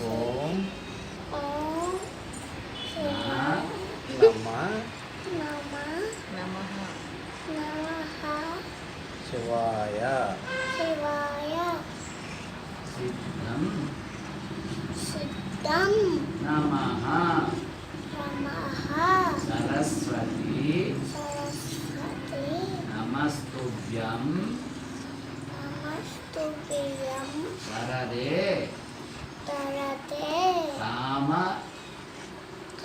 ఓం ఓం నమ నమః శివాయ శివాయ సిద్ధం సిద్ధం నమః నమః సరస్వతి సరస్వతి నమస్తుభ్యం నమస్తుభ్యం వరదే తరతే కామ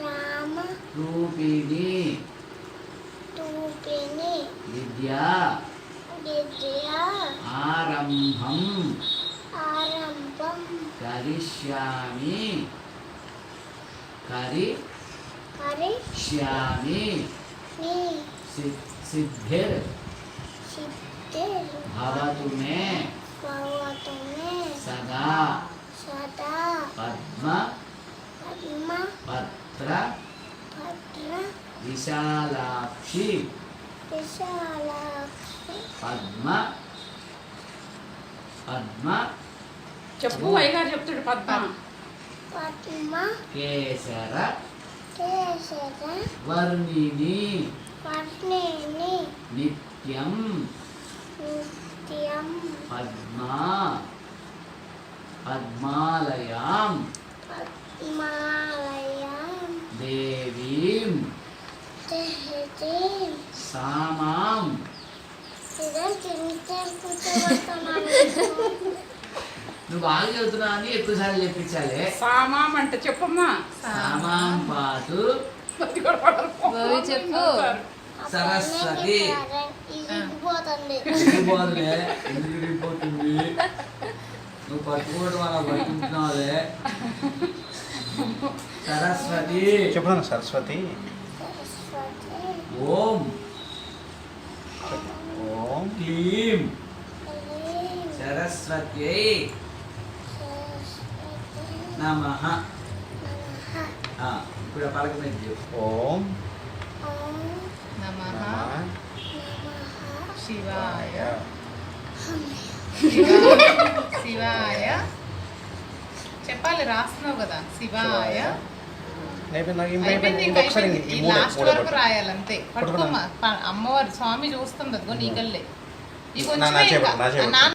రామ రూపిణి తూపిని విద్యా విద్యా ఆరంభం ఆరంభం కరిష్యామి కరిష్యామి సిద్ధిర్ సిద్ధిర్ భవతు మే భవతు మే సదా సదా పద్మ పద్మ పత్ర భద్ర విశాలాక్షి విశాలాక్షి పద్మ పద్మ చెప్పు అయ్యగారు చెప్తాడు పద్మ పద్మ కేసర కేసర వర్ణిని వర్ణిని నిత్యం నిత్యం పద్మాలయాం పద్మాలయం దేవీం దేహీం సామాం ఇదం తింటే కూర్చోబెడుతున్నాను. నువ్వు బాగా చదువుతున్నావు అని ఎక్కువసార్లు చెప్పించాలి సామాం అంటే చెప్పమ్మా సామాం పాటు గౌరీ చెప్పు. సరస్వతి ఇరిగిపోతుంది. ఇరిగిపోదులే, ఎందుకు ఇరిగిపోతుంది? నువ్వు పట్టుకోవడం అలా పట్టుకుంటున్నావులే. సరస్వతి చెప్పు సరస్వతి. సరస్వతి ఓం ఓం క్లీం హ్రీం సరస్వత్యై సరస్వతి నమః. నమః. ఇప్పుడు ఆ పలక మీద చెప్పు. ఓం ఓం నమః నమః శివాయ హమ్మయ్య. శివాయ చెప్పాలి, రాస్తున్నావు కదా. శివాయ అయిపోయింది. ఇంకా ఇంకొకసారి అయిపోయింది. ఈ ఈ మూడే లాస్ట్ మూడే వరకు రాయాలంతే. పట్టుకోమ్మా, అమ్మవారు స్వామి చూస్తుంది అదిగో నీకల్లే. ఇక నా చెప్పు, నా చెప్పు. నాన్న